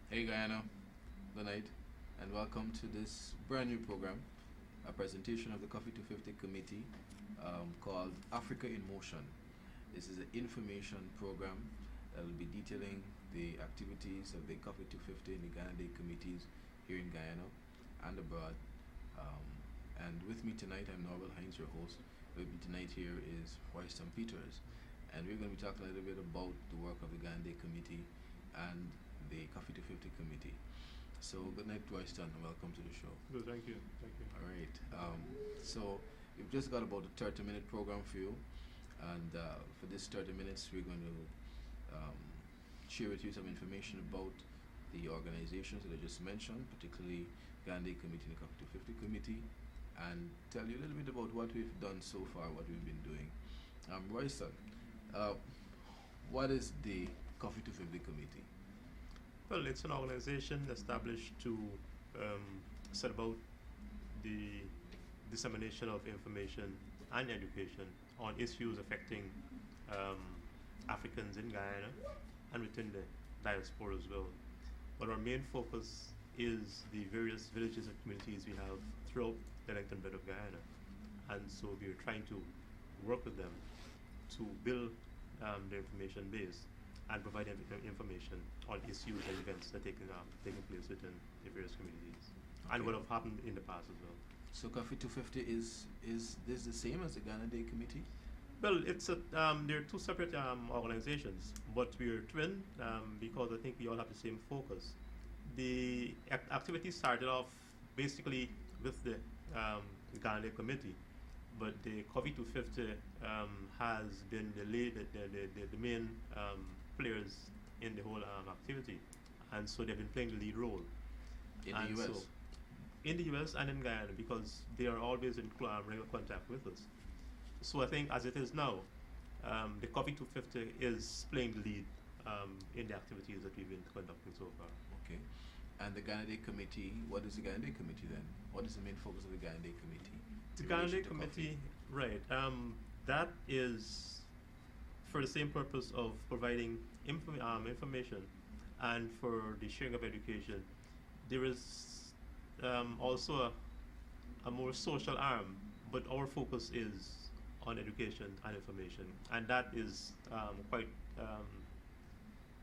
Hey Guyana, good night, and welcome to this brand new program, a presentation of the Coffee 250 Committee called Africa in Motion. This is an information program that will be detailing the activities of the Coffee 250 and the Ghana Day committees here in Guyana and abroad. Um, and with me tonight, I'm Norbert Heinz, your host. With me tonight here is Royston Peters, and we're going to be talking a little bit about the work of the Ghana Day Committee and the Coffee 250 Committee. So, good night, Royston, and welcome to the show. Good, thank you, thank you. All right. So, we've just got about a 30-minute program for you, and for this 30 minutes, we're going to share with you some information about the organizations that I just mentioned, particularly Ghana Day Committee and the Coffee 250 Committee, and tell you a little bit about what we've done so far, what we've been doing. Royston, what is the Coffee 250 Committee? Well, it's an organization established to set about the dissemination of information and education on issues affecting Africans in Guyana and within the diaspora as well. But our main focus is the various villages and communities we have throughout the length and breadth of Guyana. And so we're trying to work with them to build the information base and provide them information on issues and events that taking place within the various communities and what have happened in the past as well. So Coffee 250 is this the same as the Ghana Day Committee? Well, it's they're two separate organizations, but we're twin because I think we all have the same focus. The activity started off basically with the Ghana Day Committee, but the Coffee 250 has been the main players in the whole activity, and so they've been playing the lead role. In And the US? so in the US and in Guyana, because they are always in regular contact with us. So I think as it is now, the Coffee 250 is playing the lead in the activities that we've been conducting so far. Okay. And the Ghana Day Committee, what is the Ghana Day Committee then? What is the main focus of the Ghana Day Committee? The in Ghana relation Day to Committee, coffee? right, that is for the same purpose of providing information and for the sharing of education. There is also a more social arm, but our focus is on education and information, and that is quite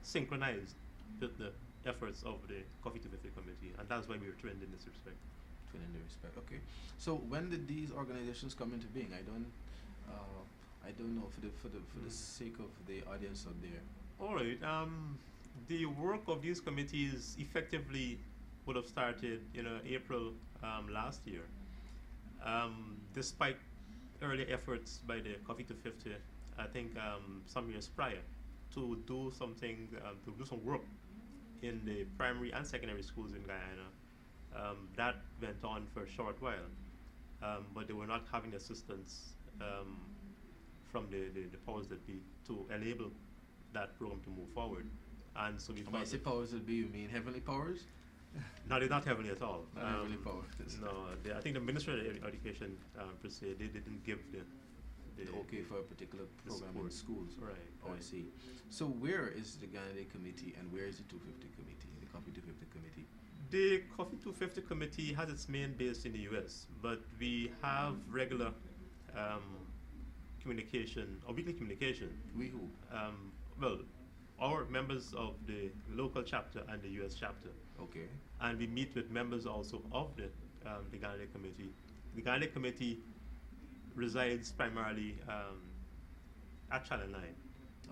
synchronized with the efforts of the Coffee 250 Committee, and that's why we were trained in this respect. Twin in the respect. Okay. So when did these organizations come into being? I don't know for the sake of the audience out there. All right. The work of these committees effectively would have started in April last year. Despite early efforts by the Coffee 250, I think some years prior, to do something, to do some work in the primary and secondary schools in Guyana. That went on for a short while, but they were not having assistance from the powers that be to enable that program to move forward. And so we When I found say that- powers would be, you mean heavenly powers? no, they're not heavily at all. Not heavenly powers. No, I think the Ministry of Education per se, they didn't give the Okay for a particular the program in support. schools. Right. Oh, I right. see. So where is the Ghana Day Committee and where is the 250 Committee, the Coffee 250 Committee? The Coffee 250 Committee has its main base in the US, but we have regular communication, or weekly communication. We who? Well, our members of the local chapter and the US chapter, Okay. and we meet with members also of the Ghana Day Committee. The Ghana Day Committee resides primarily at Channel 9,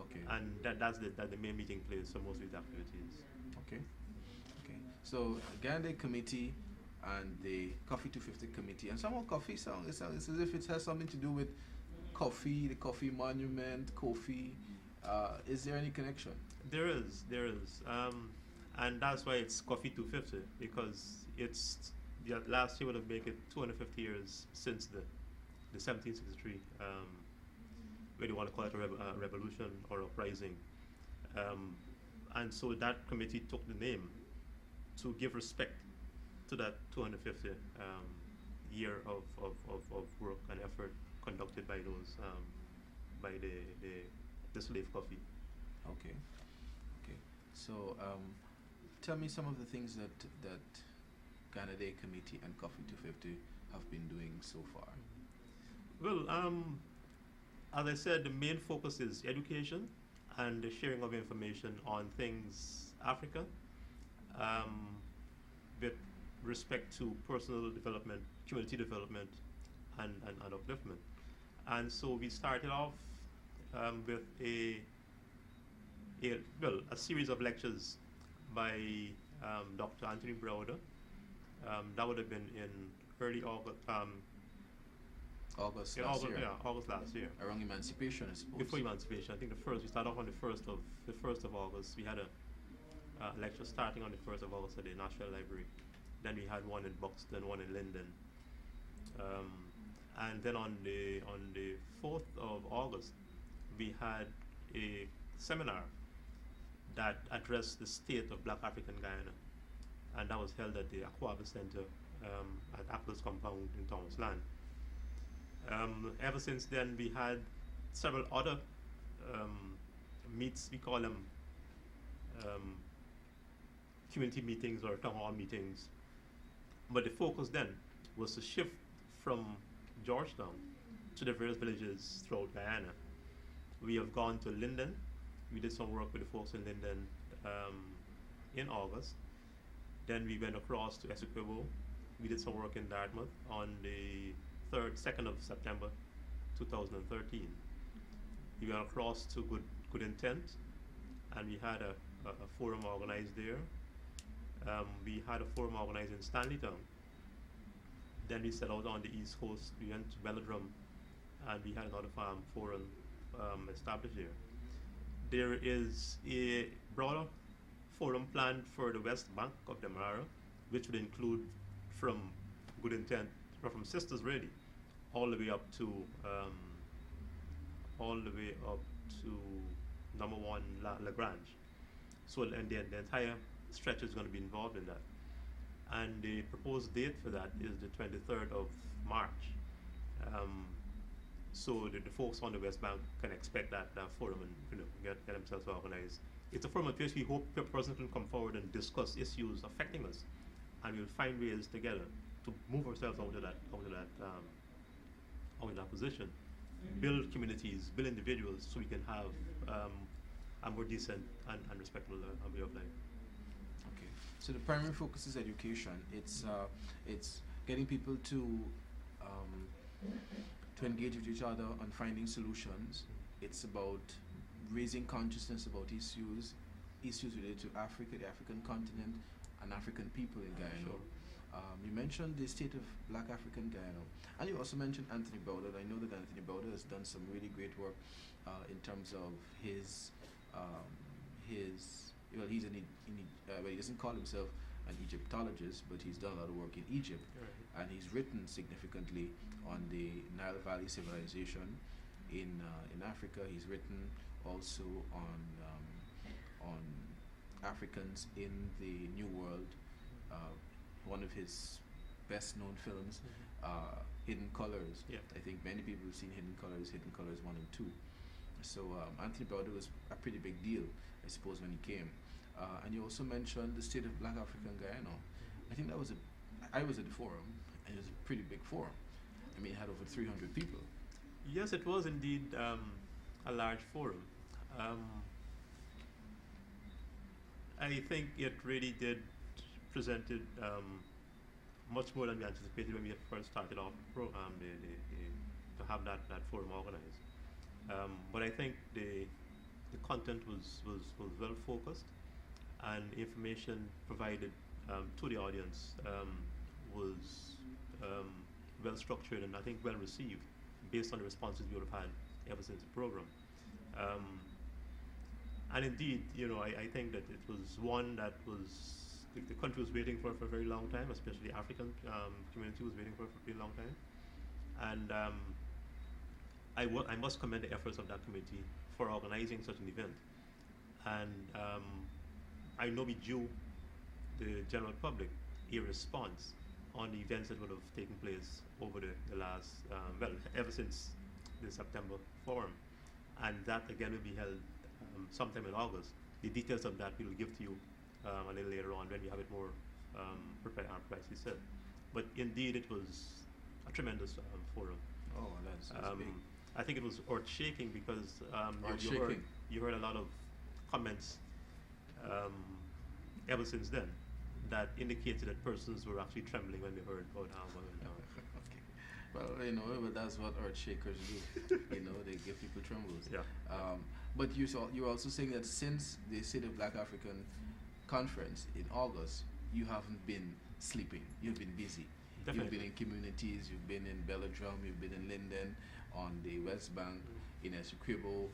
Okay. and that's the main meeting place for most of these activities. Okay. Okay. So Ghana Day Committee and the Coffee 250 Committee, and somehow coffee sounds it's as if it has something to do with coffee, the coffee monument, coffee. Is there any connection? There is, and that's why it's Coffee 250, because it's last year would have made it 250 years since the 1763, whether you want to call it a revolution or uprising, and so that committee took the name to give respect to that 250 year of work and effort conducted by those by the slave coffee. Okay. Okay. So tell me some of the things that Ghana Day Committee and Coffee 250 have been doing so far. Well, as I said, the main focus is education and the sharing of information on things Africa, um, with respect to personal development, community development, and upliftment. And so we started off with a series of lectures by Dr. Anthony Browder. That would have been in early August, August in last August, year, yeah, August last year. around emancipation, I suppose. Before emancipation, I think we started off on the first of August. We had a lecture starting on the 1st of August at the National Library. Then we had one in Buxton, one in Linden. And then on the 4th of August, we had a seminar that addressed the state of Black African Guyana. And that was held at the Aquaba Center at Apple's compound in Thomas Land. Ever since then, we had several other meets, we call them community meetings or town hall meetings. But the focus then was to shift from Georgetown to the various villages throughout Guyana. We have gone to Linden. We did some work with the folks in Linden in August. Then we went across to Essequibo. We did some work in Dartmouth on the 2nd of September 2013. We went across to Good Intent, and we had a forum organized there. We had a forum organized in Stanleytown. Then we set out on the East Coast. We went to Belladrum, and we had another forum established there. There is a broader forum planned for the West Bank of the Mara, which would include from Good Intent, or from Sisters really, all the way up to number 1 Lagrange. So and the entire stretch is going to be involved in that. And the proposed date for that is the 23rd of March. So the folks on the West Bank can expect that forum and get themselves organized. It's a forum at which we hope a person can come forward and discuss issues affecting us, and we'll find ways together to move ourselves out of that position, build communities, build individuals, so we can have a more decent and respectable way of life. Okay. So the primary focus is education. It's getting people to engage with each other on finding solutions. It's about raising consciousness about issues related to Africa, the African continent, and African people in Guyana. Sure. You mentioned the state of Black African Guyana, and you also mentioned Anthony Browder. I know that Anthony Browder has done some really great work in terms of his well, he's well, he doesn't call himself an Egyptologist, but he's done a lot of work in Egypt, Right. and he's written significantly on the Nile Valley civilization in Africa. He's written also on Africans in the New World. One of his best-known films, Hidden Colors. Yeah. I think many people have seen Hidden Colors 1 and 2. So Anthony Browder was a pretty big deal, I suppose, when he came. And you also mentioned the state of Black African Guyana. I think I was at the forum, and it was a pretty big forum. I mean, it had over 300 people. Yes, it was indeed a large forum. I think it really presented much more than we anticipated when we had first started off the program to have that forum organized. But I think the content was well focused, and information provided to the audience was well structured and I think well received based on the responses we would have had ever since the program. And indeed, I think that it was one that the country was waiting for a very long time, especially the African community was waiting for a very long time. And I must commend the efforts of that committee for organizing such an event. And I know we due the general public a response on the events that would have taken place over the last, ever since the September forum. And that again will be held sometime in August. The details of that we will give to you a little later on when we have it more precisely said. But indeed, it was a tremendous forum. Oh, that's big. I think it was earth shaking because Earth-shaking. you heard a lot of comments um, ever since then that indicated that persons were actually trembling when they heard about how one went down. Okay. Well, but that's what earth shakers do. They give people trembles. Yeah. But you're also saying that since the State of Black African Conference in August, you haven't been sleeping. You've been busy. Definitely. You've been in communities. You've been in Belladrum. You've been in Linden, on the West Bank, in Essequibo.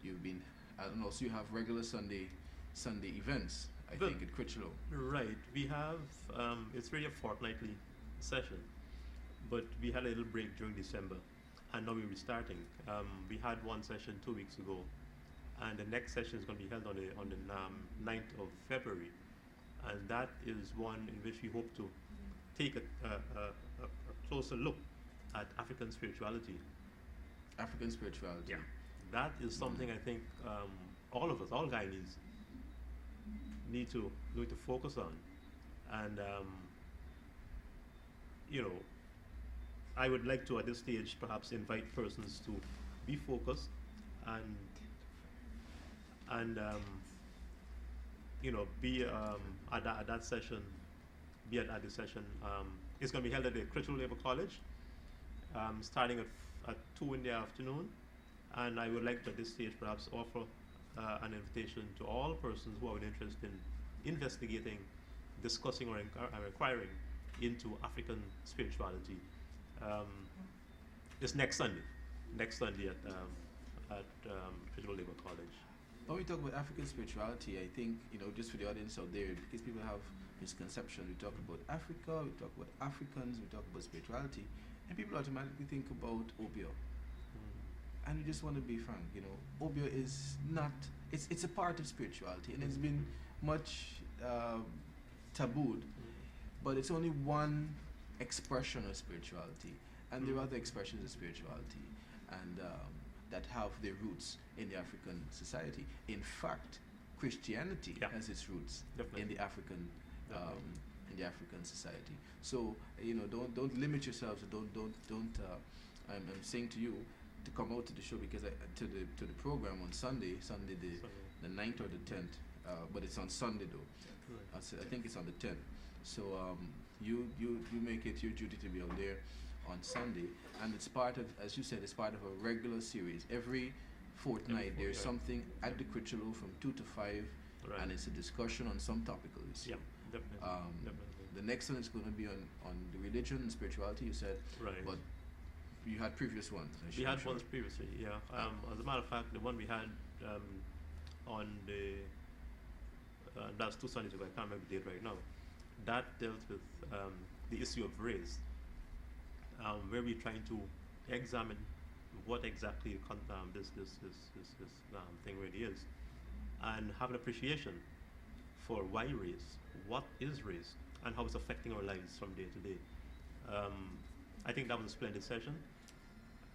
You've been, and also you have regular Sunday events. I think at Critchlow. Right. We have it's really a fortnightly session, but we had a little break during December, and now we're restarting. We had one session 2 weeks ago, and the next session is going to be held on the 9th of February, and that is one in which we hope to take a closer look at African spirituality. African spirituality. Yeah. That is something I think all of us, all Guyanese, need to focus on, and I would like to at this stage perhaps invite persons to be focused and be at that session, be at the session. It's going to be held at the Critchlow Labour College, starting at 2 in the afternoon, and I would like to at this stage perhaps offer an invitation to all persons who have an interest in investigating, discussing, or inquiring into African spirituality. It's next Sunday at Critchlow Labour College. When we talk about African spirituality, I think, just for the audience out there, because people have misconceptions, we talk about Africa, we talk about Africans, we talk about spirituality, and people automatically think about Obio. And we just want to be frank, Obio is not, it's a part of spirituality, and it's been much tabooed, but it's only one expression of spirituality, and there are other expressions of spirituality, and that have their roots in the African society. In fact, Christianity has its roots in the African society. So don't limit yourselves. Don't. I'm saying to you to come out to the show because to the program on Sunday the 9th or the 10th, but it's on Sunday though. I think it's on the 10th. So you make it your duty to be on there on Sunday, and it's part of, as you said, it's part of a regular series. Every fortnight there's something at the Critchlow from 2 to 5, and it's a discussion on some topical issue. Yeah, definitely. The next one is going to be on the religion and spirituality, you said, but you had previous ones. We had ones previously, yeah. As a matter of fact, the one we had on the that's 2 Sundays ago, I can't remember the date right now, that dealt with the issue of race, where we're trying to examine what exactly this thing really is, and have an appreciation for why race, what is race, and how it's affecting our lives from day to day. I think that was a splendid session,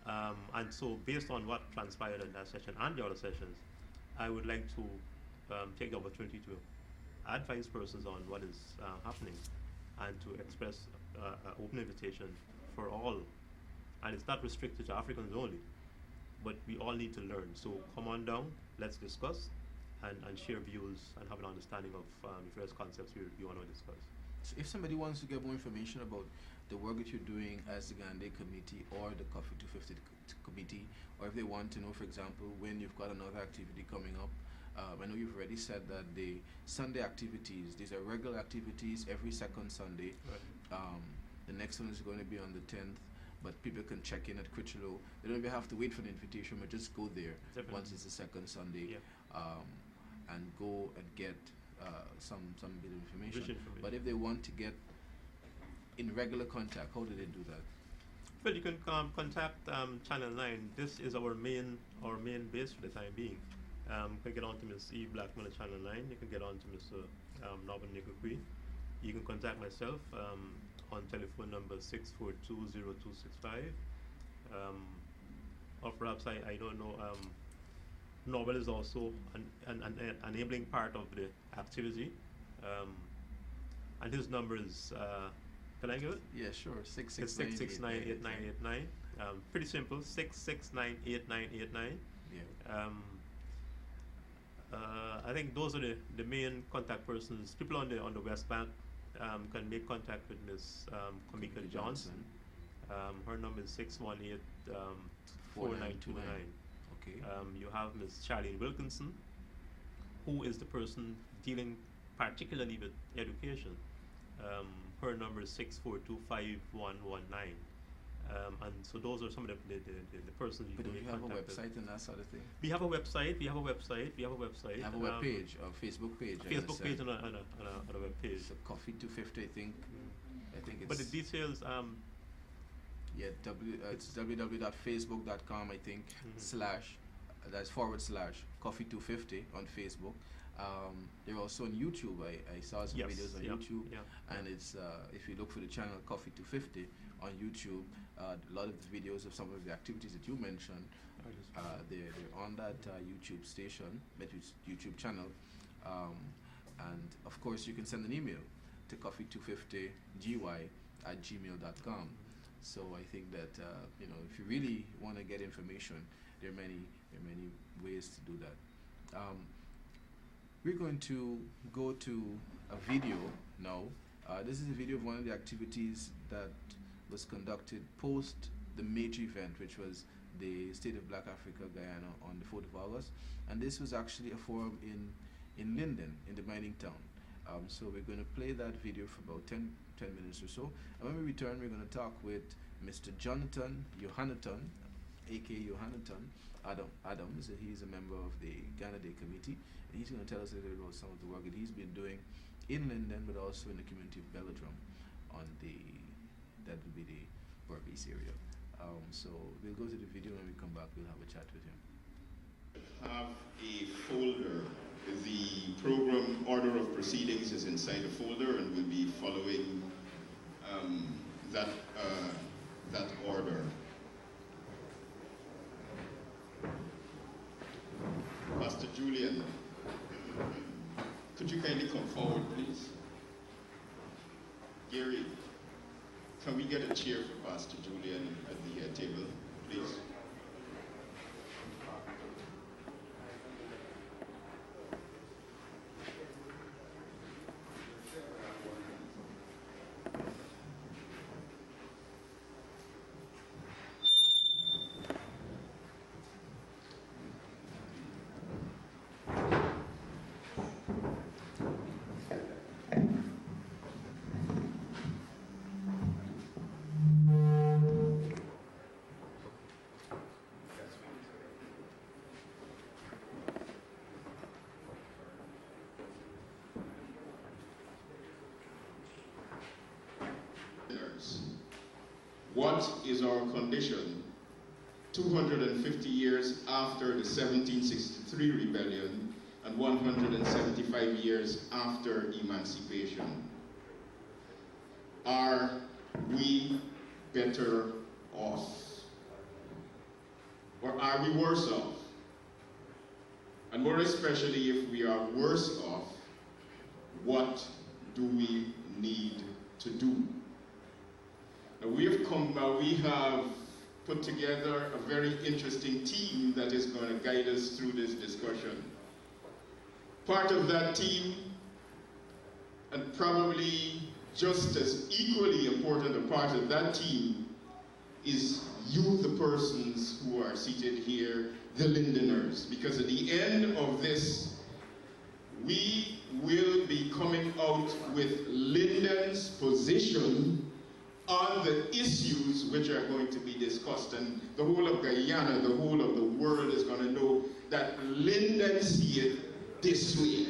and so based on what transpired in that session and the other sessions, I would like to take the opportunity to advise persons on what is happening, and to express an open invitation for all. And it's not restricted to Africans only, but we all need to learn. So come on down, let's discuss and share views and have an understanding of the various concepts we want to discuss. So if somebody wants to get more information about the work that you're doing as the Gandhi Committee or the Cuffy 250 Committee, or if they want to know, for example, when you've got another activity coming up, I know you've already said that the Sunday activities, these are regular activities every second Sunday. Right. The next one is going to be on the 10th, but people can check in at Critchlow. They don't even have to wait for the invitation, but just go there once it's the second Sunday, and go and get some bit of information. But if they want to get in regular contact, how do they do that? Well, you can contact Channel 9. This is our main base for the time being. You can get on to Ms. Eve Blackman at Channel 9. You can get on to Mr. Norman Nikokwe. You can contact myself on telephone number 6420265. Or perhaps I don't know. novel is also an enabling part of the activity. Um, and his number is, can I give it? Yeah, sure. It's 6698989. Pretty simple, 6698989. Yeah. I think those are the main contact persons. People on the West Bank can make contact with Ms. Kamika Johnson. Her number is 618 4929. Okay. You have Ms. Charlene Wilkinson, who is the person dealing particularly with education. Her number is 6425119. And so those are some of the persons you But can do make you have a contact with. website and that sort of thing? We have a website. We have a website. You have a web page or Facebook page? A Facebook page and a web page. So Coffee 250, I think it's. But the details, yeah, it's www.facebook.com, I think, slash, that's / Coffee 250 on Facebook. They're also on YouTube. I saw some videos on YouTube, and it's if you look for the channel Coffee 250 on YouTube, a lot of the videos of some of the activities that you mentioned, they're on that YouTube station, that YouTube channel, and of course you can send an email to coffee250gy@gmail.com. So I think that if you really want to get information, there are many ways to do that. We're going to go to a video now. This is a video of one of the activities that was conducted post the major event, which was the State of Black Africa, Guyana, on the 4th of August. And this was actually a forum in Linden, in the mining town. So we're going to play that video for about 10 minutes or so. And when we return, we're going to talk with Mr. Jonathan Johannathan, aka Johannathan Adams. He's a member of the Ghana Day Committee. And he's going to tell us a little about some of the work that he's been doing in Linden, but also in the community of Belladrum that will be the Berbice area. So we'll go to the video. When we come back, we'll have a chat with him. Have a folder. The program order of proceedings is inside the folder, and we'll be following that order. Pastor Julian, could you kindly come forward, please? Gary, can we get a chair for Pastor Julian at the table, please? What is our condition 250 years after the 1763 rebellion and 175 years after emancipation? Are we better off? Or are we worse off? And more especially if we are worse off, what do we need to do? We have put together a very interesting team that is going to guide us through this discussion. Part of that team, and probably just as equally important a part of that team, is you, the persons who are seated here, the Lindeners. Because at the end of this, we will be coming out with Linden's position on the issues which are going to be discussed. And the whole of Guyana, the whole of the world is going to know that Linden see it this way.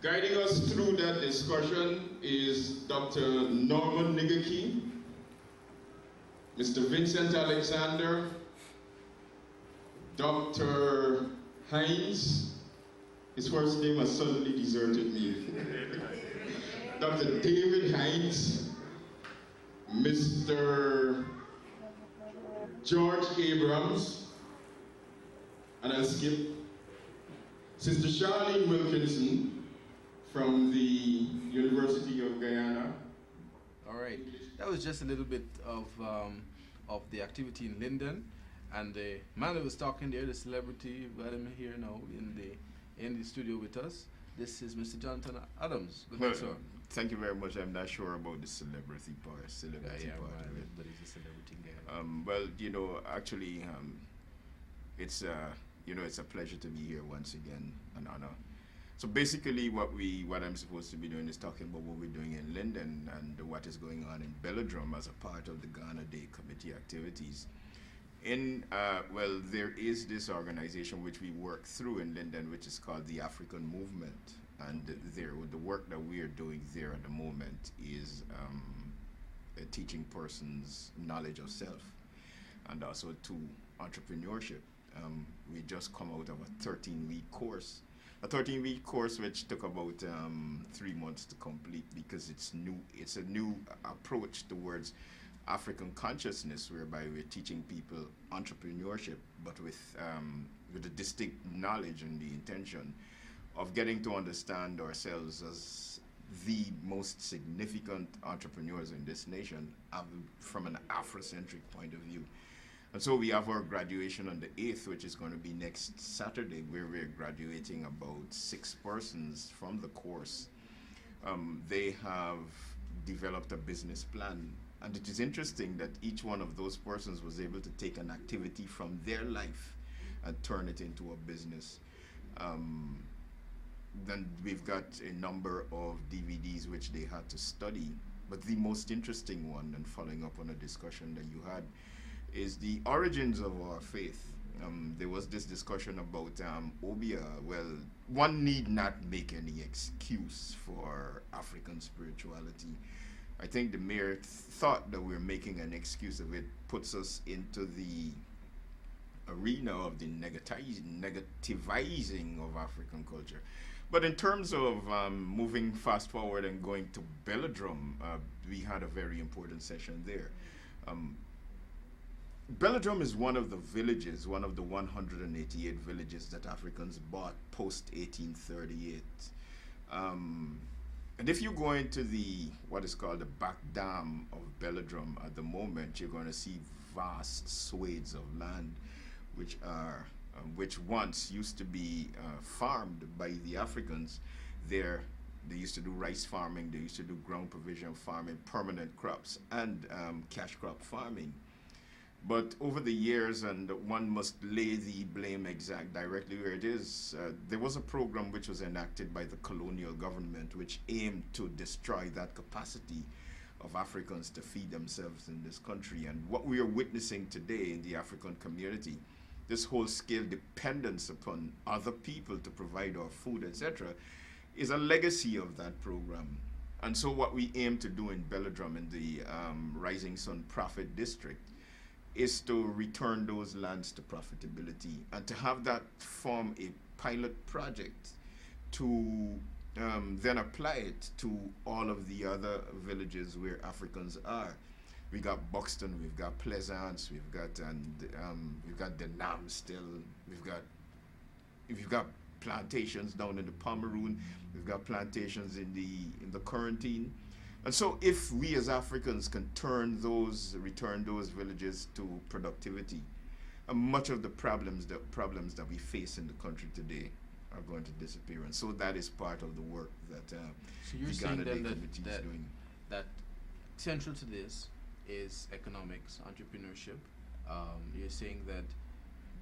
Guiding us through that discussion is Dr. Norman Nigaki, Mr. Vincent Alexander, Dr. Hines, his first name has suddenly deserted me. Dr. David Hines, Mr. George Abrams, and I'll skip. Sister Charlene Wilkinson from the University of Guyana. All right, that was just a little bit of the activity in Linden, and the man who was talking there, the celebrity, we've got him here now in the studio with us. This is Mr. Jonathan Adams. Good Well, night, sir. thank you very much. I'm not sure about the celebrity part. Yeah, Part man, of it. but he's a celebrity guy. Well, actually, it's it's a pleasure to be here once again, an honor. So basically, what I'm supposed to be doing is talking about what we're doing in Linden and what is going on in Belladrum as a part of the Ghana Day Committee activities. There is this organization which we work through in Linden, which is called the African Movement, and the work that we are doing there at the moment is teaching persons knowledge of self, and also to entrepreneurship. We just come out of a 13-week course. A 13-week course which took about 3 months to complete because it's new. It's a new approach towards African consciousness, whereby we're teaching people entrepreneurship, but with a distinct knowledge and the intention of getting to understand ourselves as the most significant entrepreneurs in this nation from an Afrocentric point of view. And so we have our graduation on the 8th, which is going to be next Saturday, where we're graduating about 6 persons from the course. They have developed a business plan, and it is interesting that each one of those persons was able to take an activity from their life and turn it into a business. Then we've got a number of DVDs which they had to study, but the most interesting one, and following up on a discussion that you had, is the origins of our faith. There was this discussion about Obia. Well, one need not make any excuse for African spirituality. I think the mere thought that we're making an excuse of it puts us into the arena of the negativizing of African culture. But in terms of moving fast forward and going to Belladrum, we had a very important session there. Belladrum is one of the villages, one of the 188 villages that Africans bought post-1838. And if you go into what is called the back dam of Belladrum at the moment, you're going to see vast swathes of land which once used to be farmed by the Africans. There, they used to do rice farming, they used to do ground provision farming, permanent crops, and cash crop farming. But over the years, and one must lay the blame directly where it is, there was a program which was enacted by the colonial government which aimed to destroy that capacity of Africans to feed themselves in this country. And what we are witnessing today in the African community, this whole scale dependence upon other people to provide our food, etc., is a legacy of that program. And so what we aim to do in Belladrum, in the Rising Sun Profit District, is to return those lands to profitability and to have that form a pilot project to then apply it to all of the other villages where Africans are. We got Buxton, we've got Pleasance, we've got Denham still, we've got plantations down in the Pomeroon, we've got plantations in the Quarantine. And so if we as Africans can return those villages to productivity, much of the problems that we face in the country today are going to disappear. And so that is part of the work that So you're the saying Ghana Day then Committee is doing. that central to this is economics, entrepreneurship. You're saying that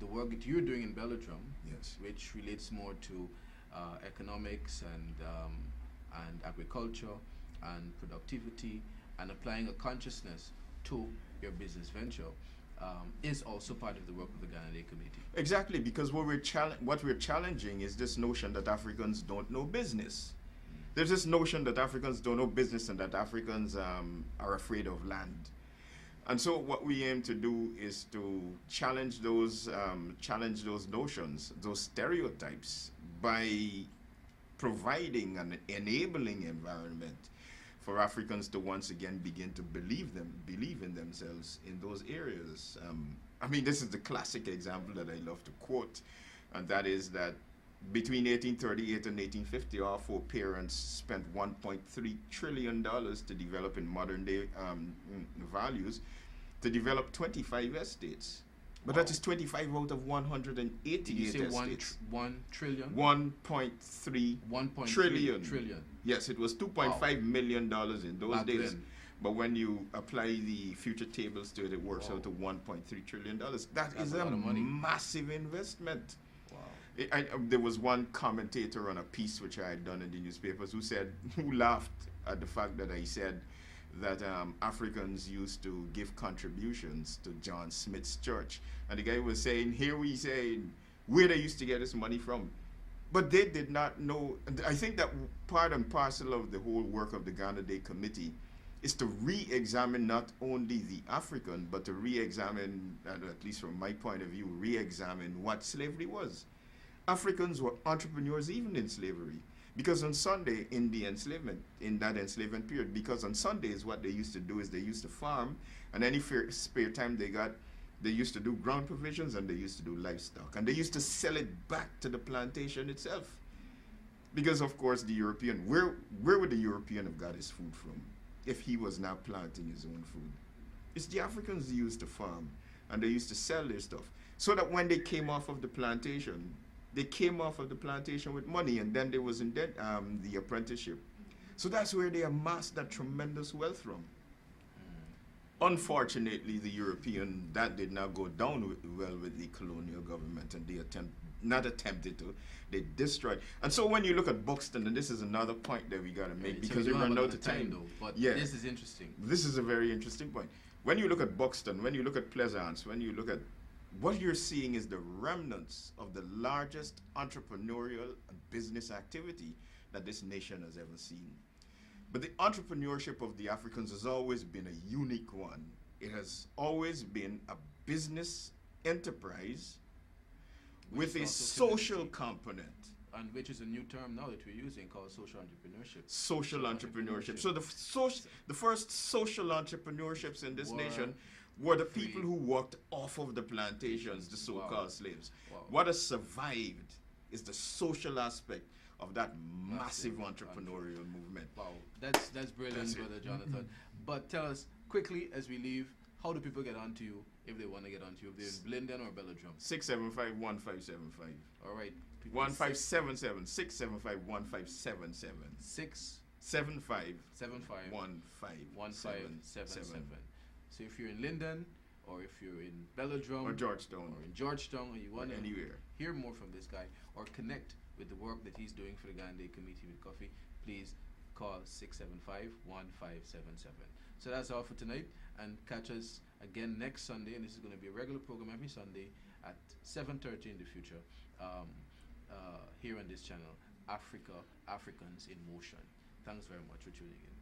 the work that you're doing in Belladrum, Yes. which relates more to economics and agriculture and productivity and applying a consciousness to your business venture, is also part of the work of the Ghana Day Committee. Exactly, because what we're challenging is this notion that Africans don't know business. There's this notion that Africans don't know business and that Africans are afraid of land. And so what we aim to do is to challenge those notions, those stereotypes, by providing an enabling environment for Africans to once again begin to believe in themselves in those areas. I mean, this is the classic example that I love to quote. and that is that between 1838 and 1850, our foreparents spent $1.3 trillion to develop in modern day values to develop 25 estates. But Wow. that is 25 out of 188 Did you say estates. 1 trillion? 1.3 1.3 trillion. trillion. Yes, it was $2.5 million in those Back days. then. But when you apply the future tables to it, it works Wow. out to $1.3 trillion. That That's is a a lot of money. massive investment. Wow. There was one commentator on a piece which I had done in the newspapers who laughed at the fact that I said that Africans used to give contributions to John Smith's church. And the guy was saying, here we saying where they used to get this money from. But they did not know. I think that part and parcel of the whole work of the Ghana Day Committee is to re-examine not only the African, but to re-examine, at least from my point of view, re-examine what slavery was. Africans were entrepreneurs even in slavery. Because on Sunday, in the enslavement, in that enslavement period, because on Sundays what they used to do is they used to farm, and any spare time they got, they used to do ground provisions and they used to do livestock. And they used to sell it back to the plantation itself. Because of course the European, where would the European have got his food from if he was now planting his own food? It's the Africans who used to farm and they used to sell their stuff. So that when they came off of the plantation, they came off of the plantation with money, and then there was the apprenticeship. So that's where they amassed that tremendous wealth from. Unfortunately, the European, that did not go down well with the colonial government, and they destroyed. And so when you look at Buxton, and this is another point that we got to make, Right, because so we we don't run have a out lot of time. though, but Yeah. this is interesting. This is a very interesting point. When you look at Buxton, when you look at Pleasance, when you look at what you're seeing is the remnants of the largest entrepreneurial and business activity that this nation has ever seen. But the entrepreneurship of the Africans has always been a unique one. It has always been a business enterprise Which with a is also social community. component. And which is a new term now that we're using called social entrepreneurship. Social entrepreneurship. So the first social entrepreneurships in this Were nation were the free. people who worked off of the plantations, the so-called Wow. slaves. Wow. What has survived is the social aspect of that massive Massive entrepreneurial movement. Wow, that's brilliant, That's it. Brother Jonathan. But tell us quickly as we leave, how do people get onto you if they want to get onto you? If they're in Blinden or Belladrum? 675-1575. All right. people 1577 675-1577. 675 75 1577. So if you're in Linden, or if you're in Belladrum, or Georgetown, or in Georgetown, or you or want to anywhere. hear more from this guy, or connect with the work that he's doing for the Ghana Day Committee with Cuffy, please call 675-1577. So that's all for tonight, and catch us again next Sunday, and this is going to be a regular program every Sunday at 7:30 in the future, here on this channel, Africans in Motion. Thanks very much for tuning in.